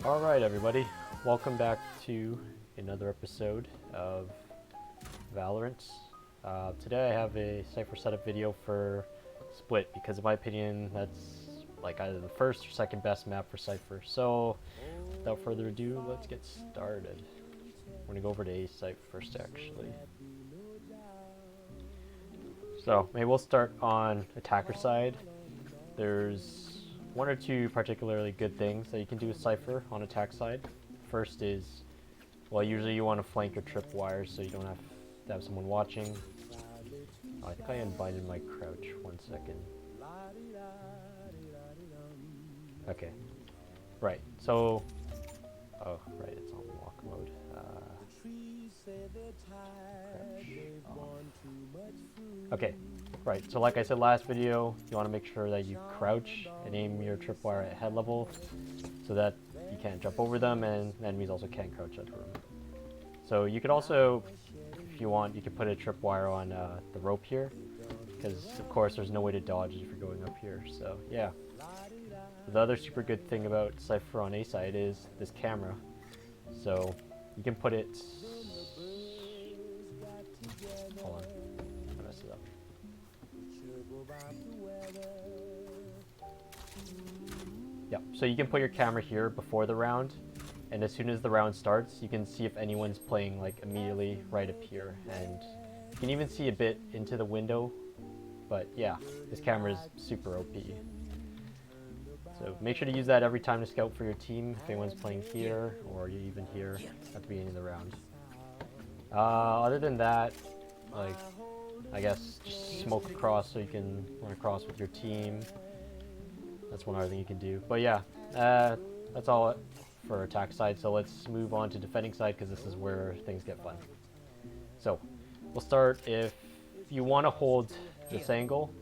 Alright everybody, welcome back to another episode of Valorant. Today I have a Cypher setup video for Split because in my opinion that's like either the first or second best map for Cypher. So without further ado, let's get started. I'm going to go over to A site first actually. So maybe we'll start on attacker side. There's one or two particularly good things that you can do with Cypher on attack side. First is, well, usually you want to flank your tripwires so you don't have to have someone watching. Oh, I think I unbinded my crouch. 1 second. Okay. Right. So, oh, right. It's on walk mode. Okay, right, so like I said last video, you want to make sure that you crouch and aim your tripwire at head level so that you can't jump over them and enemies also can't crouch under them. So you could also, if you want, you could put a tripwire on the rope here, because of course there's no way to dodge if you're going up here, so yeah. The other super good thing about Cypher on A side is this camera. So you can put it, hold on, I messed it up. Yeah, so you can put your camera here before the round, and as soon as the round starts, you can see if anyone's playing like immediately right up here, and you can even see a bit into the window, but yeah, this camera is super OP. So make sure to use that every time to scout for your team if anyone's playing here or even here at the beginning of the round. Other than that, like, I guess just smoke across so you can run across with your team. That's one other thing you can do. But yeah, that's all for attack side. So let's move on to defending side because this is where things get fun. So we'll start. If you want to hold this angle,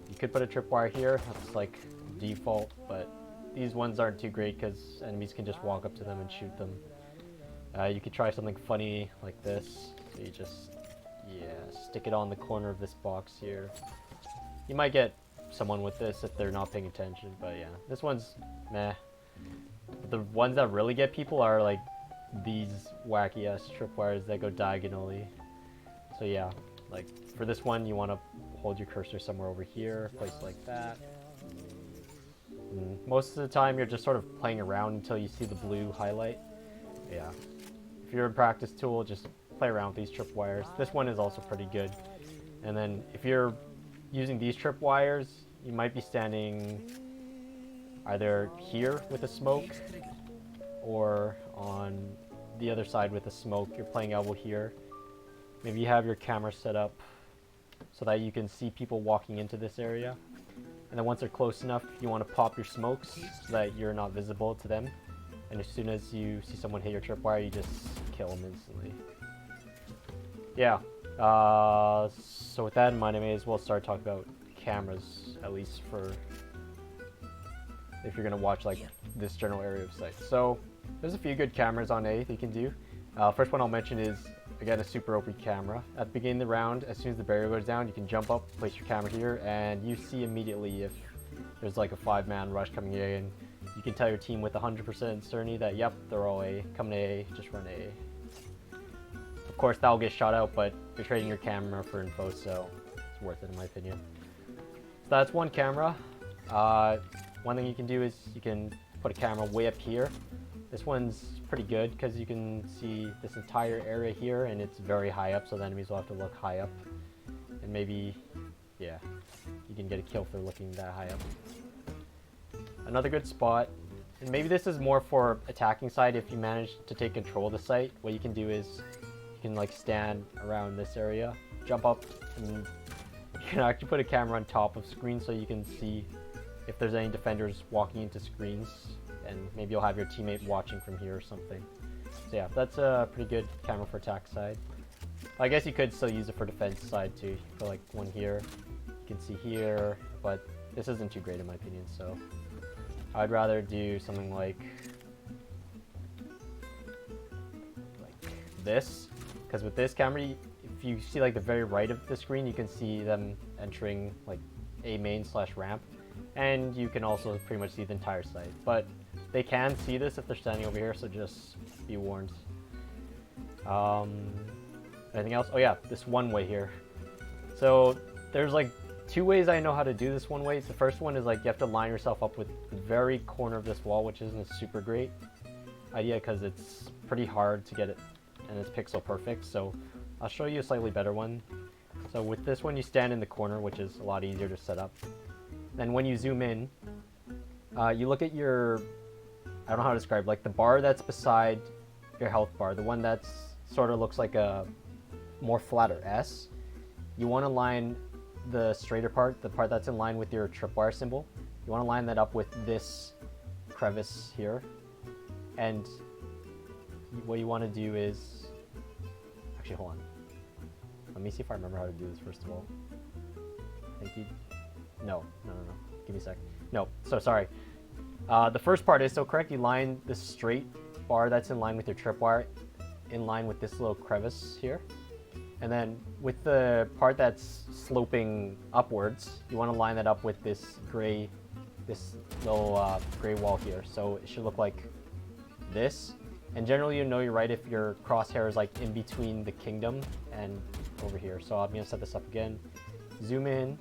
you could put a tripwire here. That's like default, but these ones aren't too great because enemies can just walk up to them and shoot them. You could try something funny like this. So you just, stick it on the corner of this box here. You might get someone with this if they're not paying attention, but yeah, this one's meh. But the ones that really get people are like these wacky ass tripwires that go diagonally. So yeah, like for this one you want to hold your cursor somewhere over here, place like that. And most of the time you're just sort of playing around until you see the blue highlight. Yeah, if you're a practice tool, just play around with these tripwires. This one is also pretty good. And then if you're using these tripwires, you might be standing either here with a smoke or on the other side with a smoke. You're playing elbow here. Maybe you have your camera set up so that you can see people walking into this area. And then once they're close enough, you want to pop your smokes so that you're not visible to them. And as soon as you see someone hit your tripwire, you just kill them instantly. Yeah, so with that in mind, I may as well start talking about cameras, at least for if you're going to watch like this general area of sight. So there's a few good cameras on A that you can do. First one I'll mention is, again, a super OP camera. At the beginning of the round, as soon as the barrier goes down, you can jump up, place your camera here, and you see immediately if there's like a 5-man rush coming in. You can tell your team with 100% certainty that, yep, they're all A. Come to A, just run A. Of course, that'll get shot out, but you're trading your camera for info, so it's worth it in my opinion. So that's one camera. One thing you can do is you can put a camera way up here. This one's pretty good because you can see this entire area here, and it's very high up, so the enemies will have to look high up. And maybe, yeah, you can get a kill for looking that high up. Another good spot, and maybe this is more for attacking side, if you manage to take control of the site, what you can do is you can like stand around this area, jump up, and you can actually put a camera on top of screen so you can see if there's any defenders walking into screens, and maybe you'll have your teammate watching from here or something. So yeah, that's a pretty good camera for attack side. I guess you could still use it for defense side too. Put like one here, you can see here, but this isn't too great in my opinion, so I'd rather do something like this, because with this camera, if you see like the very right of the screen, you can see them entering like A main / ramp, and you can also pretty much see the entire site. But they can see this if they're standing over here, so just be warned. Anything else? Oh yeah, this one way here. So there's like two ways I know how to do this one way. The first one is like you have to line yourself up with the very corner of this wall, which isn't a super great idea because it's pretty hard to get it and it's pixel perfect. So I'll show you a slightly better one. So with this one, you stand in the corner, which is a lot easier to set up. Then when you zoom in, you look at your, I don't know how to describe, like the bar that's beside your health bar, the one that's sort of looks like a more flatter S. You want to line the straighter part, the part that's in line with your tripwire symbol. You want to line that up with this crevice here. And what you want to do is, actually hold on. Let me see if I remember how to do this first of all. I think you, no. Give me a sec. No, so sorry. The first part is so correct. You line the straight bar that's in line with your tripwire in line with this little crevice here. And then with the part that's sloping upwards, you want to line that up with this little gray wall here. So it should look like this. And generally you know you're right if your crosshair is like in between the kingdom and over here. So I'm going to set this up again. Zoom in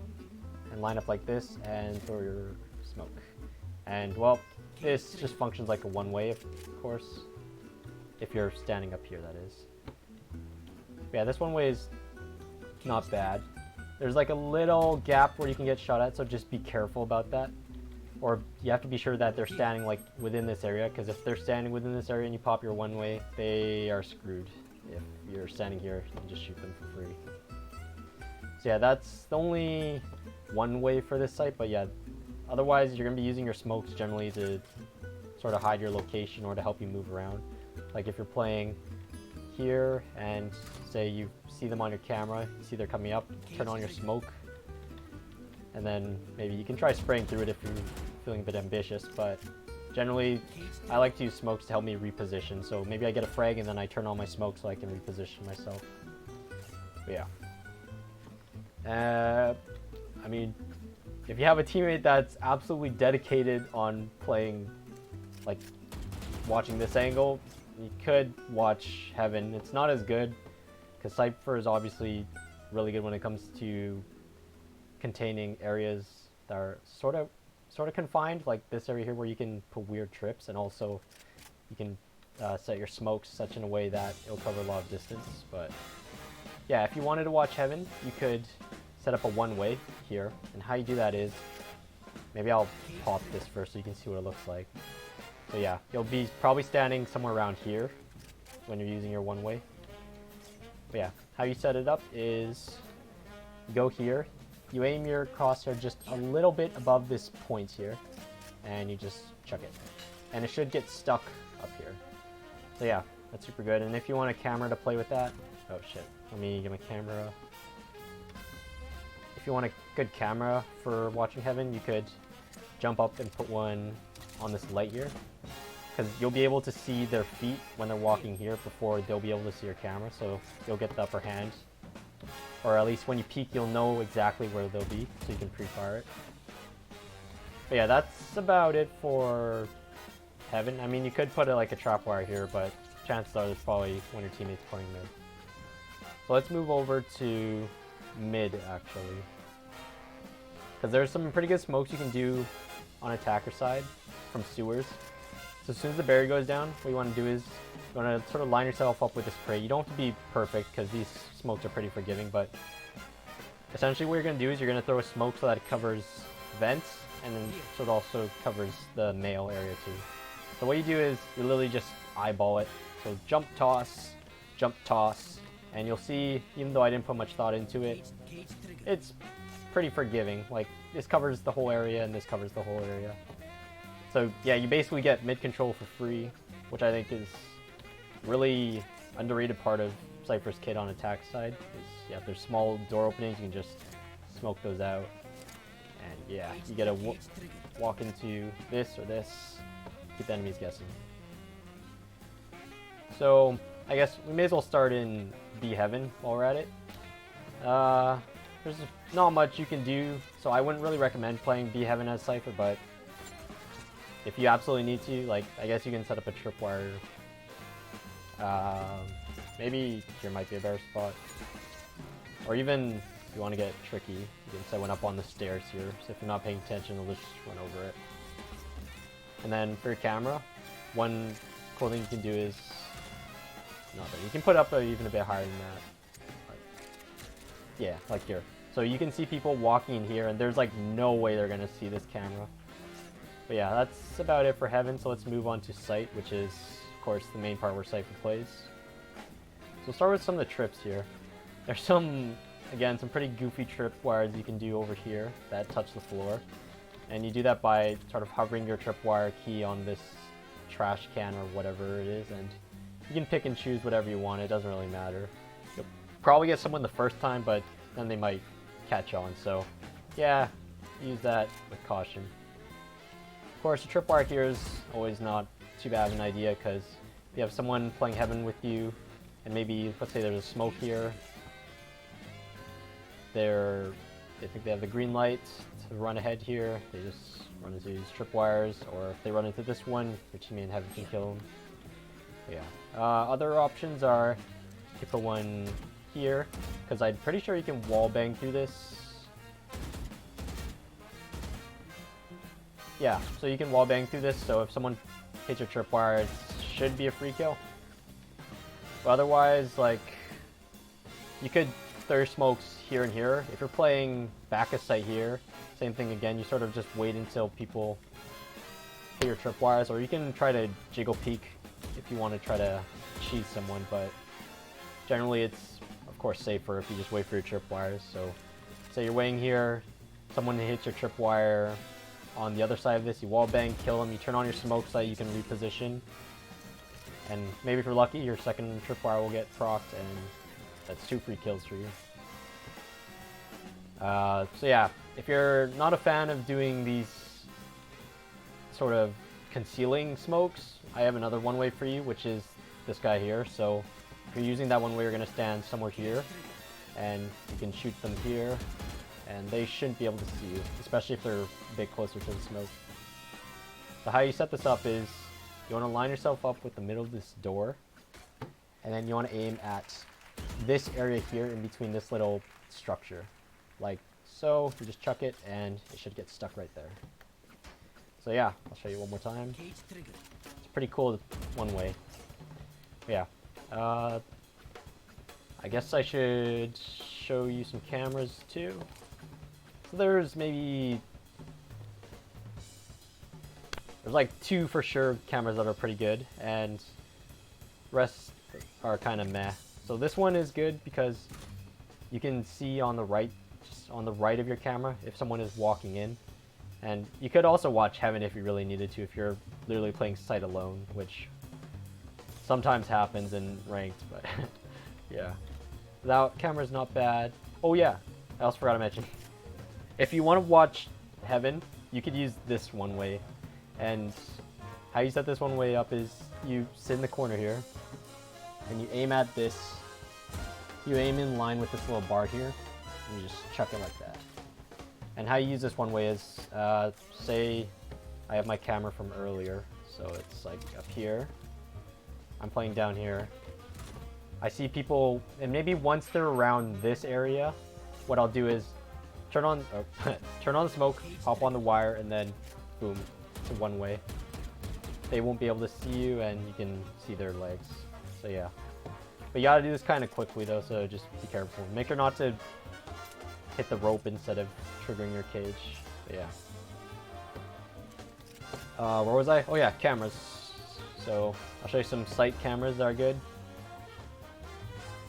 and line up like this and throw your smoke. And well, this just functions like a one-way, of course. If you're standing up here, that is. Yeah, this one way is not bad. There's like a little gap where you can get shot at, so just be careful about that. Or you have to be sure that they're standing like within this area, because if they're standing within this area and you pop your one way, they are screwed. If you're standing here, you can just shoot them for free. So yeah, that's the only one way for this site, but yeah, otherwise you're going to be using your smokes generally to sort of hide your location or to help you move around. Like if you're playing here and say you see them on your camera, you see they're coming up, turn on your smoke, and then maybe you can try spraying through it if you're feeling a bit ambitious, but generally I like to use smokes to help me reposition. So maybe I get a frag and then I turn on my smoke so I can reposition myself. But yeah. I mean, if you have a teammate that's absolutely dedicated on playing, like watching this angle, you could watch Heaven. It's not as good because Cypher is obviously really good when it comes to containing areas that are sort of confined, like this area here where you can put weird trips, and also you can set your smokes such in a way that it'll cover a lot of distance. But yeah, if you wanted to watch Heaven, you could set up a one-way here, and how you do that is, maybe I'll pop this first so you can see what it looks like. So yeah, you'll be probably standing somewhere around here when you're using your one-way. But yeah, how you set it up is you go here, you aim your crosshair just a little bit above this point here, and you just chuck it. And it should get stuck up here. So yeah, that's super good. And if you want a camera to play with that, oh shit, let me get my camera. If you want a good camera for watching Heaven, you could jump up and put one on this light here, because you'll be able to see their feet when they're walking here before they'll be able to see your camera, so you'll get the upper hand. Or at least when you peek, you'll know exactly where they'll be, so you can pre-fire it. But yeah, that's about it for Heaven. I mean, you could put it like a trapwire here, but chances are there's probably one of your teammates playing mid. So let's move over to mid, actually. Because there's some pretty good smokes you can do on attacker side from sewers. So as soon as the barrier goes down, what you want to do is you want to sort of line yourself up with this spray. You don't have to be perfect because these smokes are pretty forgiving, but essentially what you're going to do is you're going to throw a smoke so that it covers vents, and then so it also covers the mail area too. So what you do is you literally just eyeball it. So jump toss, and you'll see, even though I didn't put much thought into it, it's pretty forgiving. Like, this covers the whole area and this covers the whole area. So yeah, you basically get mid control for free, which I think is really underrated part of Cypher's kit on attack side. Yeah, if there's small door openings, you can just smoke those out. And yeah, you get to walk into this or this, keep the enemies guessing. So I guess we may as well start in B Heaven while we're at it. There's not much you can do, so I wouldn't really recommend playing B Heaven as Cypher, but if you absolutely need to, like, I guess you can set up a tripwire. Maybe here might be a better spot. Or even if you want to get tricky, you can set one up on the stairs here. So if you're not paying attention, it'll just run over it. And then for your camera, one cool thing you can do is, you can put up even a bit higher than that. Yeah, like here. So you can see people walking in here, and there's like no way they're gonna see this camera. But yeah, that's about it for Heaven. So let's move on to Sight, which is, of course, the main part where Cypher plays. So we'll start with some of the trips here. There's some pretty goofy tripwires you can do over here that touch the floor. And you do that by sort of hovering your tripwire key on this trash can or whatever it is, and you can pick and choose whatever you want. It doesn't really matter. You'll probably get someone the first time, but then they might catch on. So yeah, use that with caution. Of course, the tripwire here is always not too bad of an idea, because if you have someone playing Heaven with you, and maybe, let's say there's a smoke here, they think they have the green light to run ahead here, they just run into these tripwires, or if they run into this one, your teammate in Heaven can kill them. But yeah. Other options are you put one here, because I'm pretty sure you can wallbang through this. Yeah, so you can wallbang through this, so if someone hits your tripwire, it should be a free kill. But otherwise, like, you could throw your smokes here and here. If you're playing back of sight here, same thing again, you sort of just wait until people hit your tripwires, or you can try to jiggle peek if you want to try to cheese someone, but generally it's, of course, safer if you just wait for your tripwires. So, say you're waiting here, someone hits your tripwire on the other side of this, you wallbang, kill them, you turn on your smoke so you can reposition, and maybe if you're lucky, your second tripwire will get procced, and that's 2 free kills for you. So yeah, if you're not a fan of doing these sort of concealing smokes, I have another one way for you, which is this guy here. So if you're using that one way, you're going to stand somewhere here, and you can shoot them here, and they shouldn't be able to see you, especially if they're a bit closer to the smoke. So how you set this up is, you want to line yourself up with the middle of this door, and then you want to aim at this area here in between this little structure. Like so, you just chuck it, and it should get stuck right there. So yeah, I'll show you one more time. It's pretty cool one way. But yeah, I guess I should show you some cameras too. So there's like 2 for sure cameras that are pretty good, and the rest are kind of meh. So this one is good because you can see on the right, just on the right of your camera, if someone is walking in. And you could also watch Heaven if you really needed to, if you're literally playing Sight alone, which sometimes happens in ranked, but yeah. That camera's not bad. Oh yeah, I also forgot to mention, if you want to watch Heaven, you could use this one way. And how you set this one way up is you sit in the corner here, and you aim at this. You aim in line with this little bar here, and you just chuck it like that. And how you use this one way is, say I have my camera from earlier, so it's like up here. I'm playing down here. I see people, and maybe once they're around this area, what I'll do is turn on the smoke, hop on the wire, and then boom, to one way. They won't be able to see you, and you can see their legs. So yeah. But you gotta do this kind of quickly though, so just be careful. Make sure not to hit the rope instead of triggering your cage. But yeah. Where was I? Oh yeah, cameras. So I'll show you some Sight cameras that are good.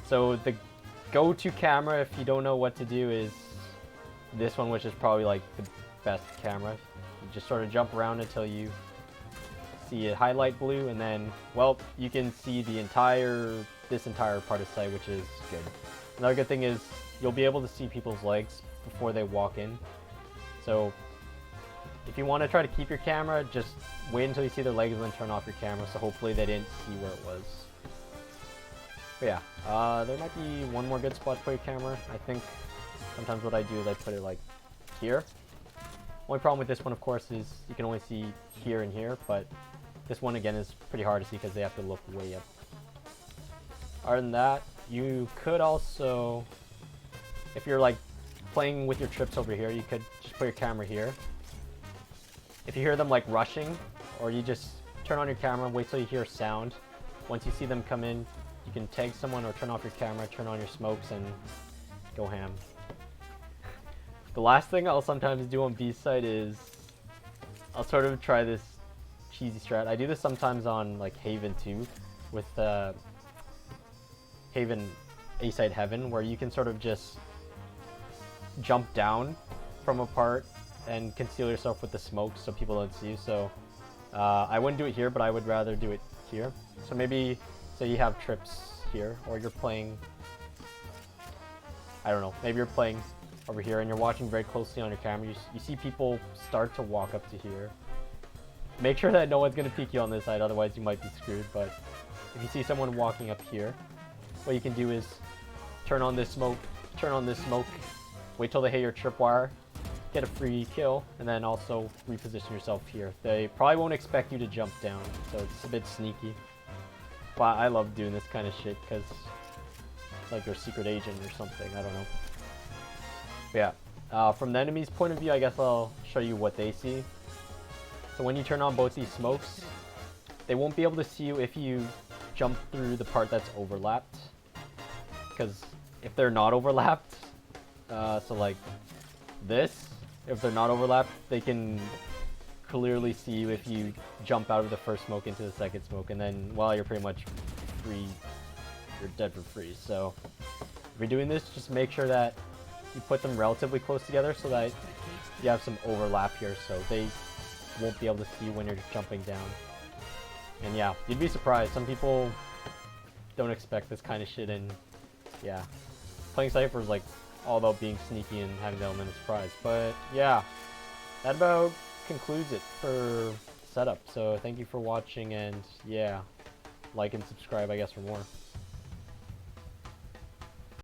So the go-to camera, if you don't know what to do, is this one, which is probably like the best camera. You just sort of jump around until you see it highlight blue, and then, well, you can see this entire part of Sight, which is good. Another good thing is you'll be able to see people's legs before they walk in. So if you want to try to keep your camera, just wait until you see their legs and then turn off your camera, so hopefully they didn't see where it was. But yeah, there might be one more good spot for your camera. I think sometimes what I do is I put it like here. Only problem with this one, of course, is you can only see here and here, but this one again is pretty hard to see because they have to look way up. Other than that, you could also, if you're like playing with your trips over here, you could just put your camera here. If you hear them like rushing, or you just turn on your camera, wait till you hear sound. Once you see them come in, you can tag someone or turn off your camera, turn on your smokes, and go ham. The last thing I'll sometimes do on B side is I'll sort of try this cheesy strat. I do this sometimes on like Haven too, with Haven A side Heaven, where you can sort of just jump down from a part and conceal yourself with the smoke so people don't see you. So I wouldn't do it here, but I would rather do it here. So maybe say you have trips here, or you're playing, I don't know, maybe you're playing over here and you're watching very closely on your camera. You see people start to walk up to here. Make sure that no one's going to peek you on this side, otherwise you might be screwed. But if you see someone walking up here, what you can do is turn on this smoke, wait till they hit your tripwire, get a free kill, and then also reposition yourself here. They probably won't expect you to jump down, so it's a bit sneaky. But I love doing this kind of shit because it's like you're a secret agent or something, I don't know. But yeah, from the enemy's point of view, I guess I'll show you what they see. So when you turn on both these smokes, they won't be able to see you if you jump through the part that's overlapped. Because if they're not overlapped, so like this, if they're not overlapped, they can clearly see you if you jump out of the first smoke into the second smoke, and then, well, you're pretty much free, you're dead for free. So if you're doing this, just make sure that you put them relatively close together so that you have some overlap here, so they won't be able to see when you're jumping down. And yeah, you'd be surprised. Some people don't expect this kind of shit, and yeah, playing Cypher is like all about being sneaky and having the element of surprise. But yeah, that about concludes it for setup. So thank you for watching, and yeah, like and subscribe, I guess, for more.